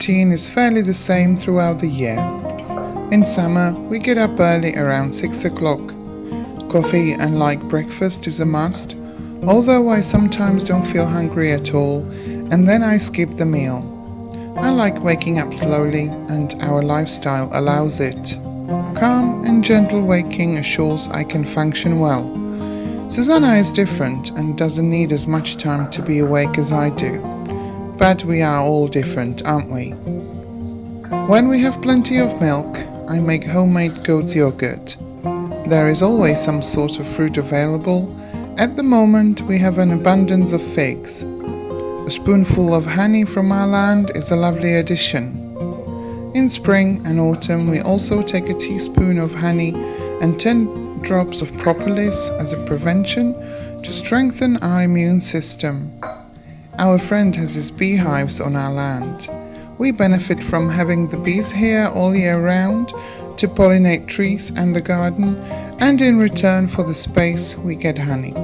routine is fairly the same throughout the year. In summer, we get up early around 6 o'clock. Coffee and light breakfast is a must, although I sometimes don't feel hungry at all, and then I skip the meal. I like waking up slowly, and our lifestyle allows it. Calm and gentle waking assures I can function well. Susanna is different and doesn't need as much time to be awake as I do. But we are all different, aren't we? When we have plenty of milk, I make homemade goat's yogurt. There is always some sort of fruit available. At the moment, we have an abundance of figs. A spoonful of honey from our land is a lovely addition. In spring and autumn, we also take a teaspoon of honey and 10 drops of propolis as a prevention to strengthen our immune system. Our friend has his beehives on our land. We benefit from having the bees here all year round to pollinate trees and the garden, and in return for the space we get honey.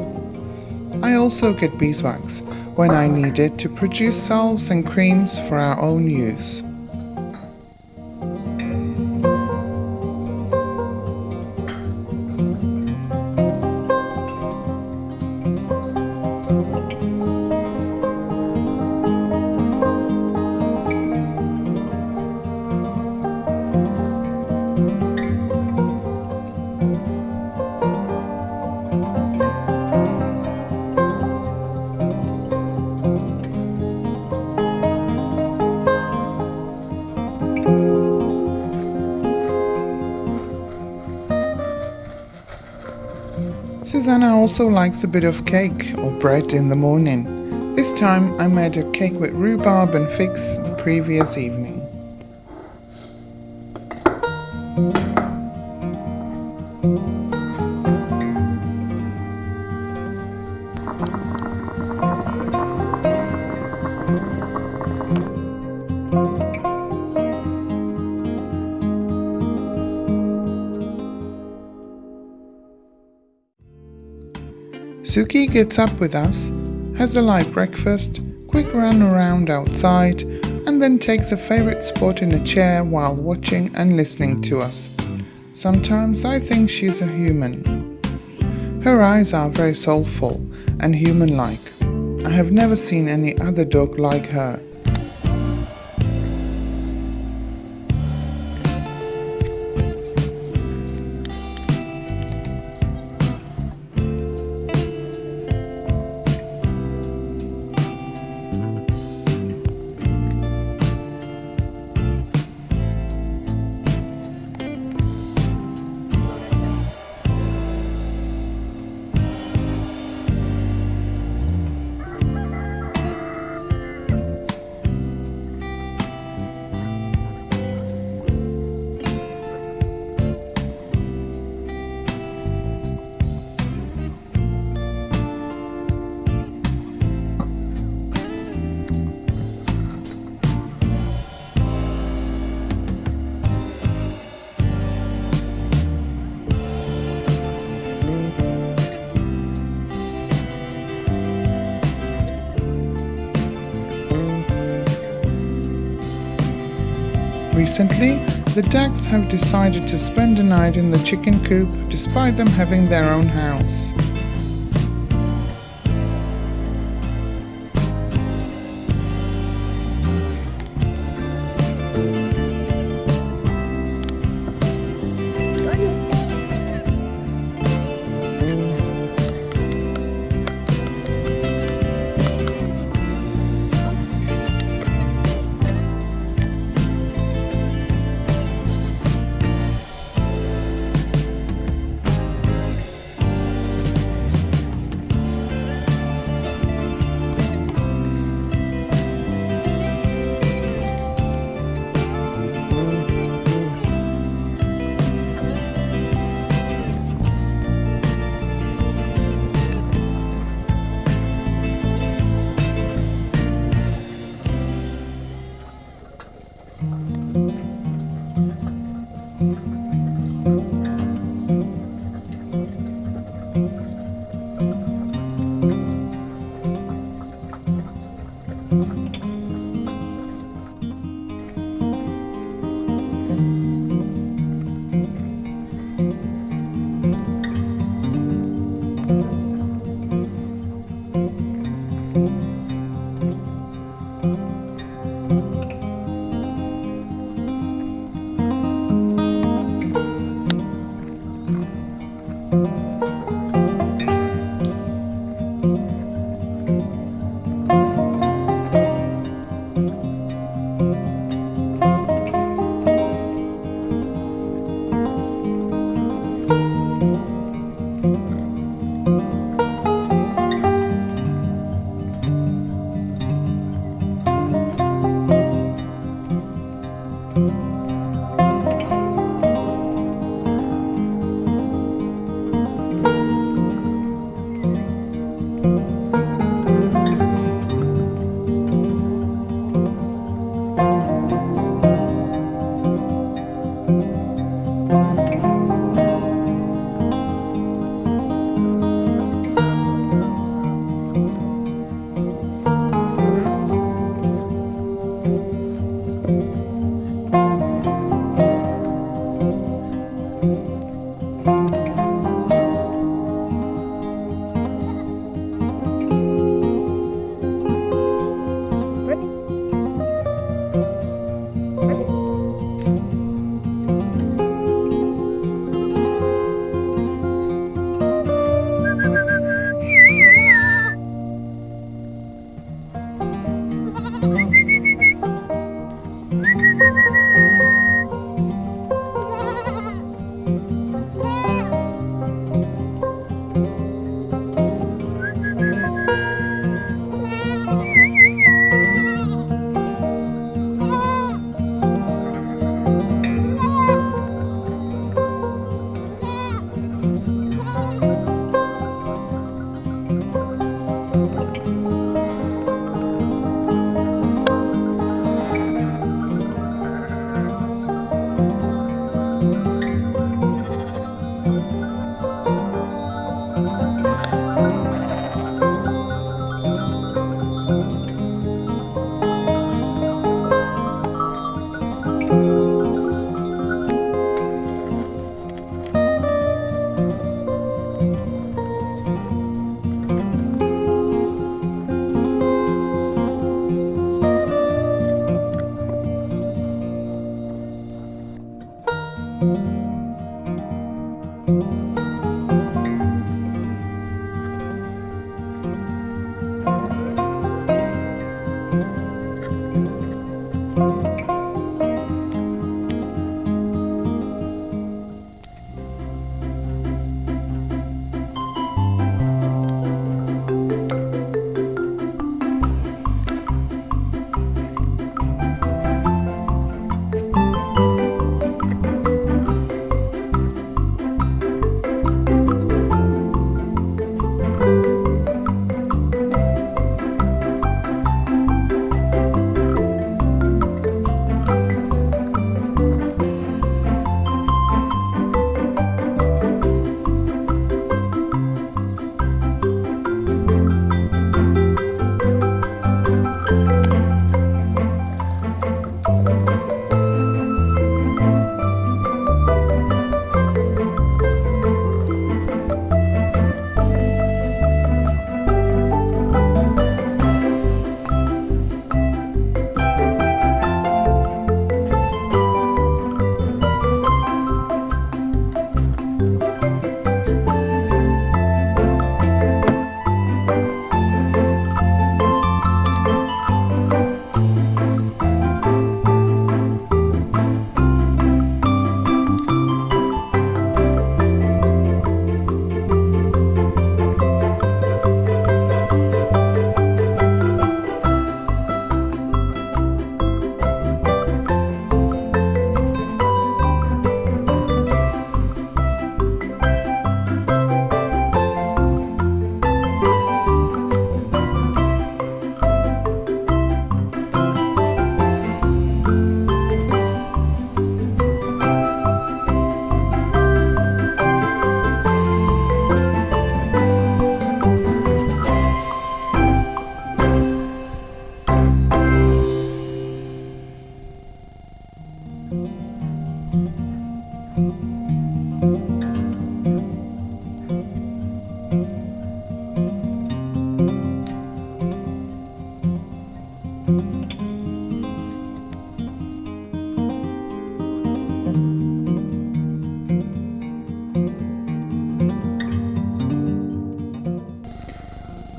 I also get beeswax when I need it to produce salves and creams for our own use. Susanna also likes a bit of cake or bread in the morning. This time I made a cake with rhubarb and figs the previous evening. Suki gets up with us, has a light breakfast, quick run around outside, and then takes a favorite spot in a chair while watching and listening to us. Sometimes I think she's a human. Her eyes are very soulful and human-like. I have never seen any other dog like her. Recently, the ducks have decided to spend the night in the chicken coop despite them having their own house.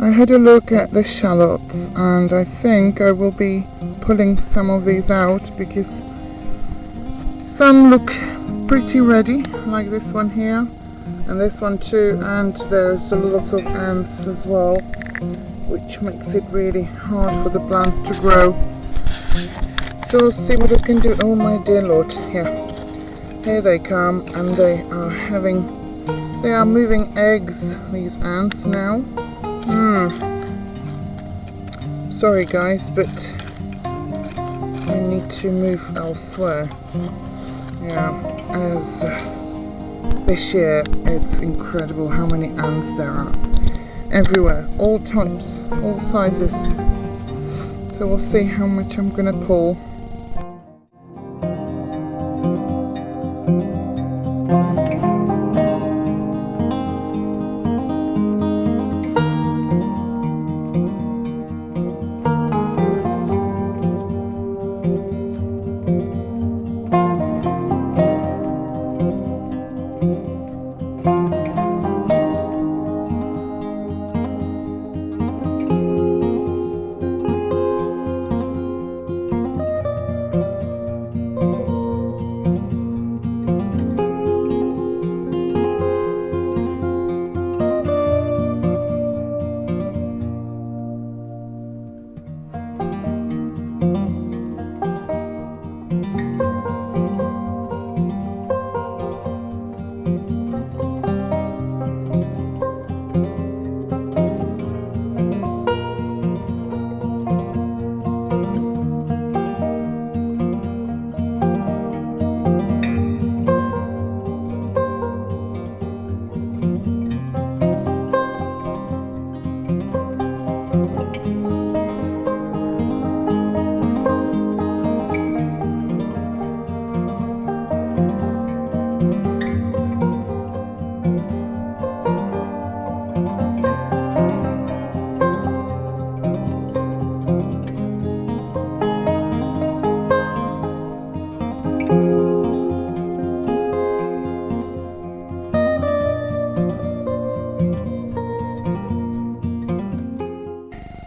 I had a look at the shallots and I think I will be pulling some of these out because some look pretty ready, like this one here and this one too, and there's a lot of ants as well, which makes it really hard for the plants to grow. outdoors, see what I can do. Oh my dear Lord, yeah. Here they come, and they are moving eggs, these ants now. Sorry guys, but I need to move elsewhere. Yeah, as this year it's incredible how many ants there are. Everywhere, all types, all sizes. So we'll see how much I'm gonna pull.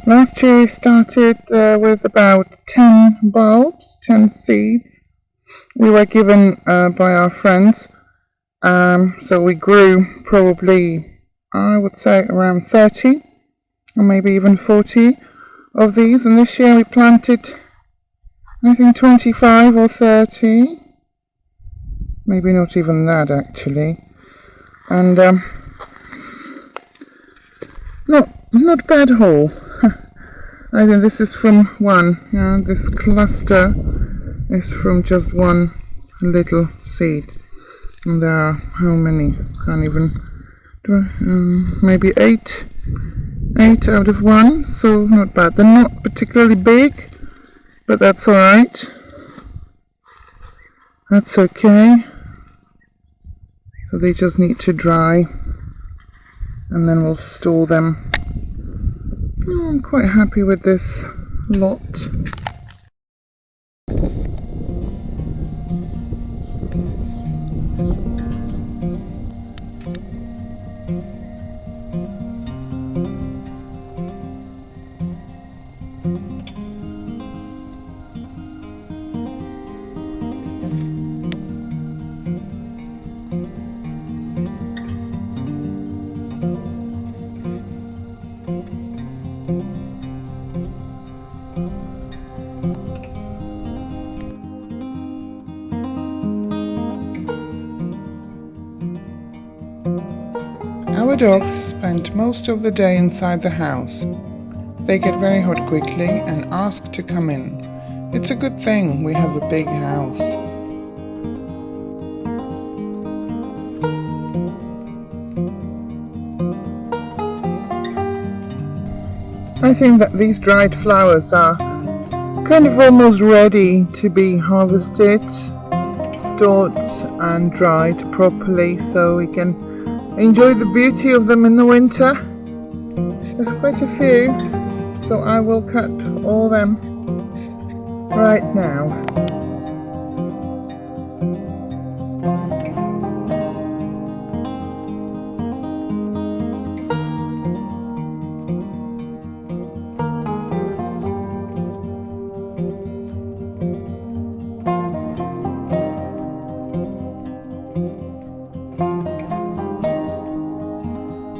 Last year I started with about 10 bulbs, 10 seeds. We were given by our friends, so we grew probably, I would say, around 30 or maybe even 40 of these, and this year we planted, I think, 25 or 30, maybe not even that actually, and not bad haul. I think this is from one, this cluster is from just one little seed. And there are how many? Can't even, maybe eight out of one, so not bad. They're not particularly big, but that's alright. That's okay. So they just need to dry, and then we'll store them. Oh, I'm quite happy with this lot. Our dogs spend most of the day inside the house. They get very hot quickly and ask to come in. It's a good thing we have a big house. I think that these dried flowers are kind of almost ready to be harvested, stored and dried properly, so we can enjoy the beauty of them in the winter. There's quite a few, so I will cut all them right now.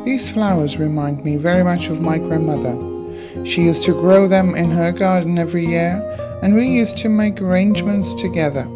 These flowers remind me very much of my grandmother. She used to grow them in her garden every year, and we used to make arrangements together.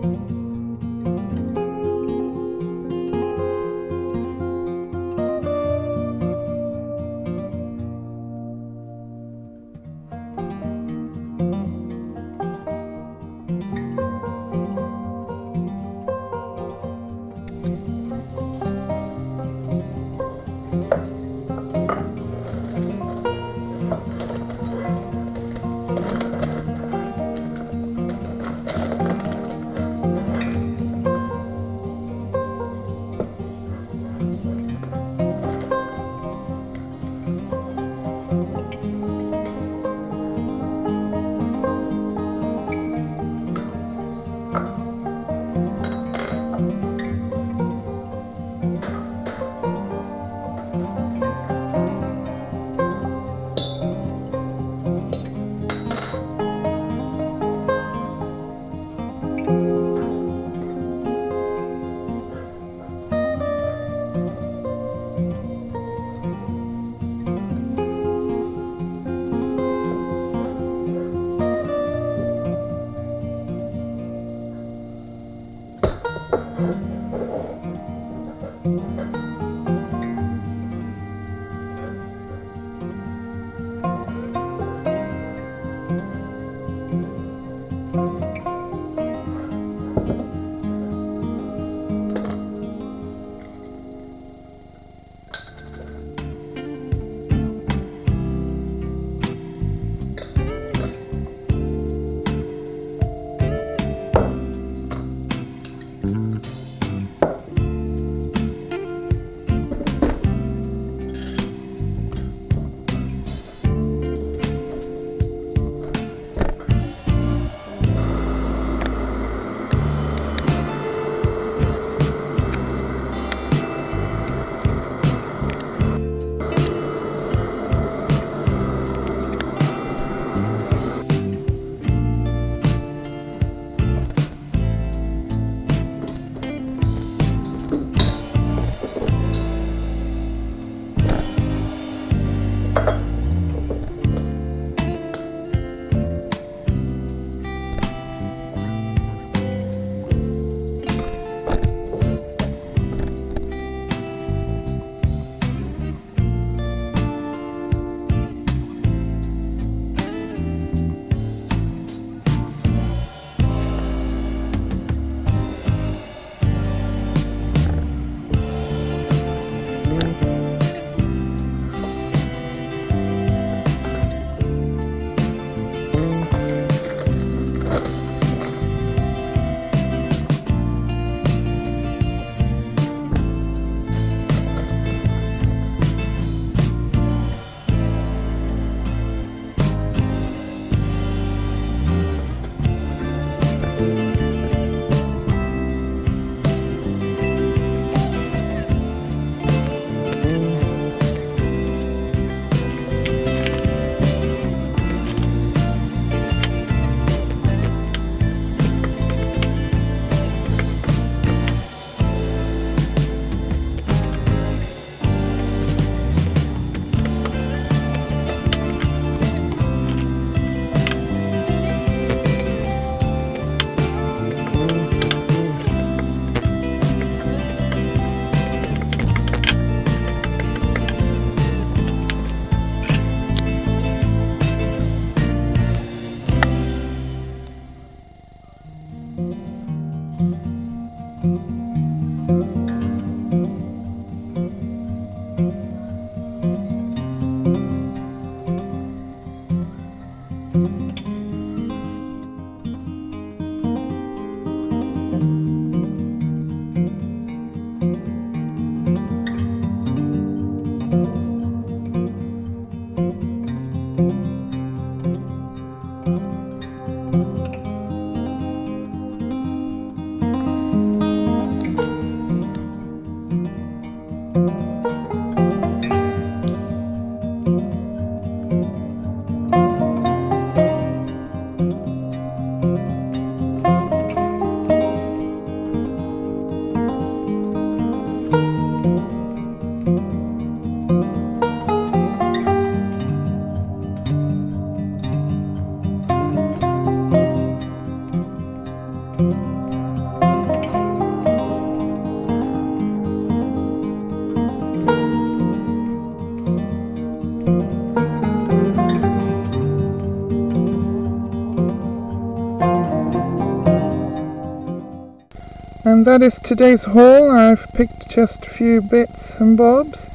And that is today's haul. I've picked just a few bits and bobs.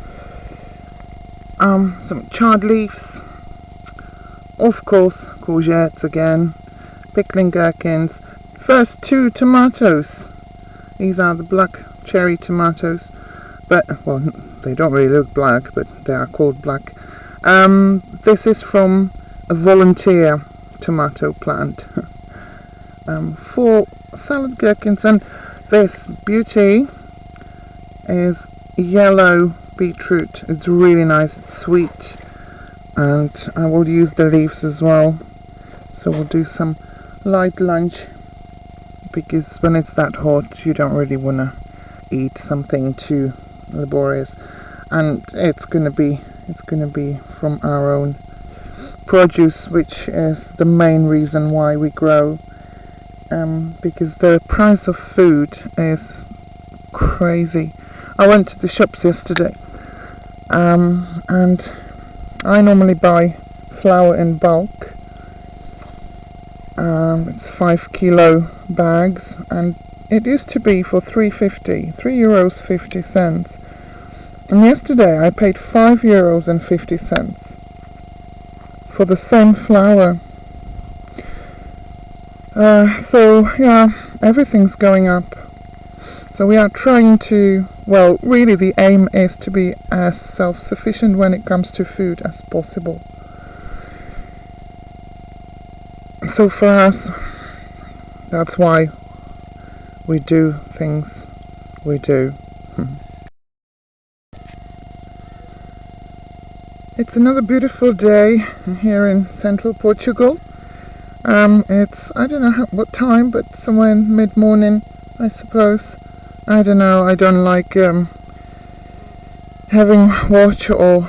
Some charred leaves, of course courgettes again, pickling gherkins, first 2 tomatoes. These are the black cherry tomatoes, but well, they don't really look black, but they are called black. This is from a volunteer tomato plant. 4 salad gherkins, and this beauty is yellow beetroot. It's really nice, it's sweet, and I will use the leaves as well. So we'll do some light lunch, because when it's that hot you don't really want to eat something too laborious, and it's gonna be from our own produce, which is the main reason why we grow, because the price of food is crazy. I went to the shops yesterday, and I normally buy flour in bulk. It's 5 kilo bags, and it used to be for €3.50, and yesterday I paid €5.50 for the same flour. So yeah, everything's going up. So we are trying to, well, really the aim is to be as self-sufficient when it comes to food as possible. So for us, that's why we do things we do. It's another beautiful day here in Central Portugal. It's, I don't know what time, but somewhere in mid-morning, I suppose. I don't know, I don't like having watch or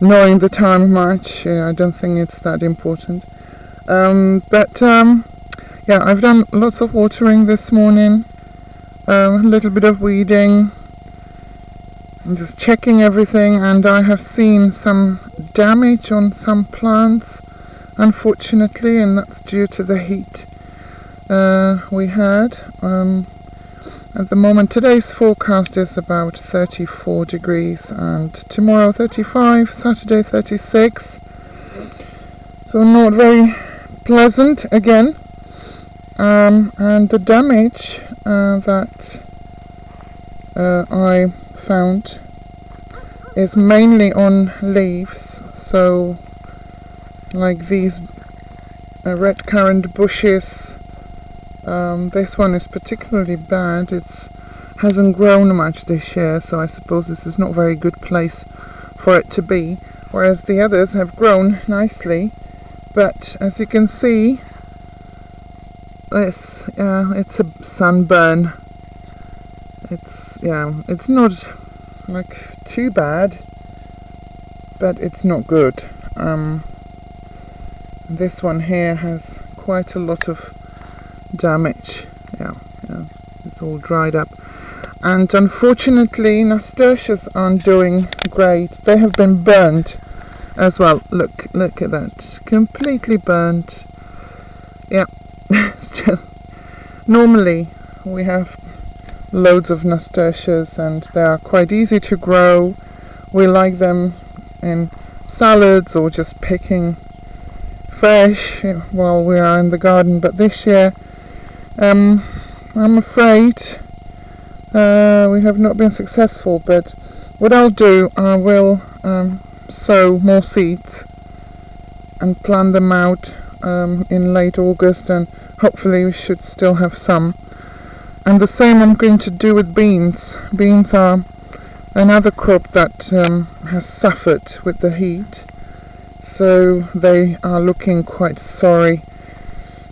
knowing the time much. I don't think it's that important. Yeah, I've done lots of watering this morning, a little bit of weeding, and just checking everything, and I have seen some damage on some plants, unfortunately, and that's due to the heat we had. At the moment, today's forecast is about 34 degrees, and tomorrow 35, Saturday 36, so not very pleasant again. And the damage that I found is mainly on leaves, so like these red currant bushes. This one is particularly bad. It hasn't grown much this year, so I suppose this is not a very good place for it to be, whereas the others have grown nicely. But as you can see, this it's a sunburn. It's not like too bad, but it's not good. This one here has quite a lot of damage. Yeah, it's all dried up, and unfortunately nasturtiums aren't doing great. They have been burnt as well. Look at that, completely burnt. Yeah. It's just, normally we have loads of nasturtiums and they are quite easy to grow. We like them in salads or just picking fresh while we are in the garden, but this year I'm afraid we have not been successful. But what I'll do, I will sow more seeds and plant them out in late August, and hopefully we should still have some. And the same I'm going to do with beans. Beans are another crop that has suffered with the heat, so they are looking quite sorry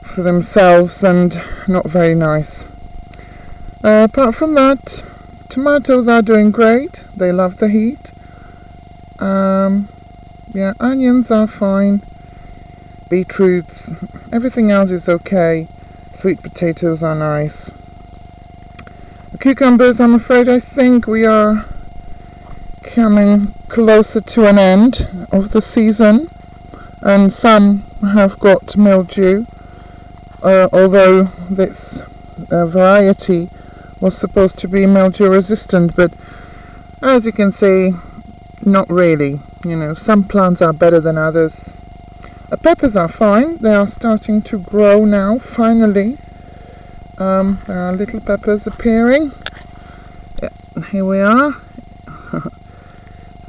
for themselves and not very nice. Apart from that, tomatoes are doing great. They love the heat. Yeah, onions are fine. Beetroots, everything else is okay. Sweet potatoes are nice. The cucumbers, I'm afraid, I think we are coming closer to an end of the season, and some have got mildew, although this variety was supposed to be mildew resistant, but as you can see, not really. You know, some plants are better than others. Peppers are fine. They are starting to grow now, finally. There are little peppers appearing. Yeah, here we are.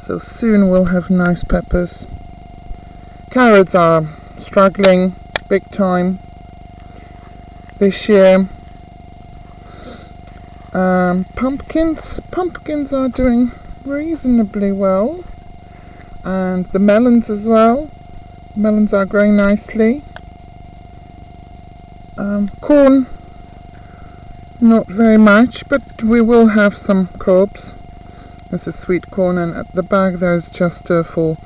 So soon we'll have nice peppers. Carrots are struggling big time this year. Pumpkins are doing reasonably well, and the melons as well. Melons are growing nicely. Corn, not very much, but we will have some cobs. There's a sweet corn, and at the back there's just a few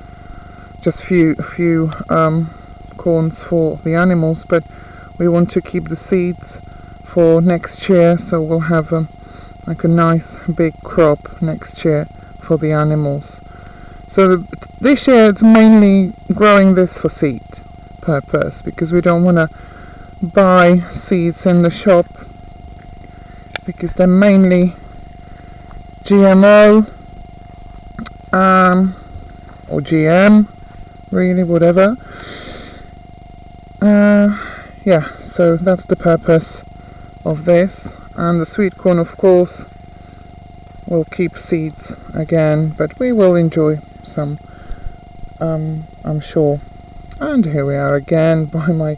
corns for the animals, but we want to keep the seeds for next year, so we'll have like a nice big crop next year for the animals. So this year it's mainly growing this for seed purpose, because we don't want to buy seeds in the shop, because they're mainly GMO or GM, really, whatever. Yeah, so that's the purpose of this. And the sweet corn, of course, will keep seeds again, but we will enjoy some, I'm sure. And here we are again by my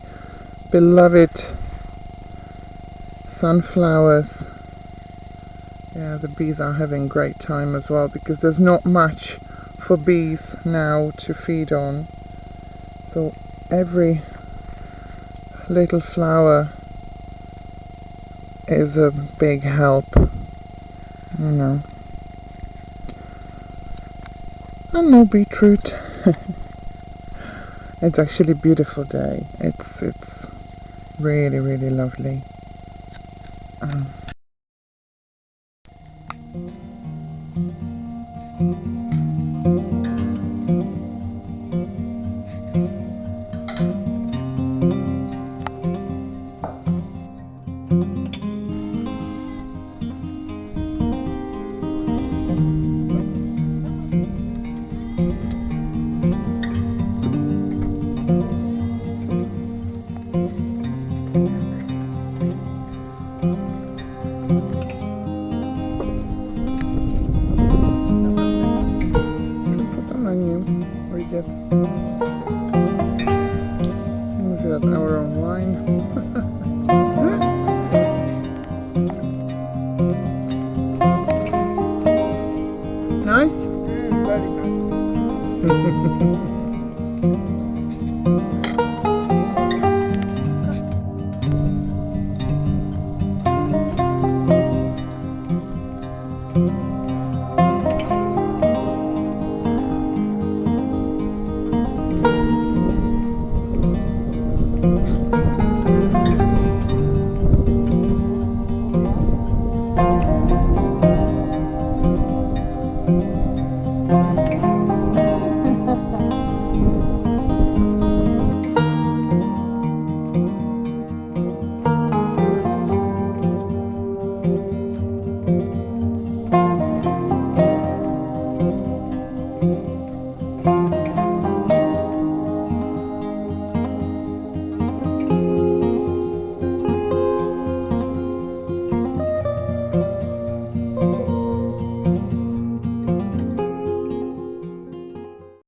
beloved sunflowers. Yeah, the bees are having great time as well, because there's not much for bees now to feed on. So every little flower is a big help, you know. And more beetroot. It's actually a beautiful day. It's really, really lovely. Our own wine. Nice? Very nice.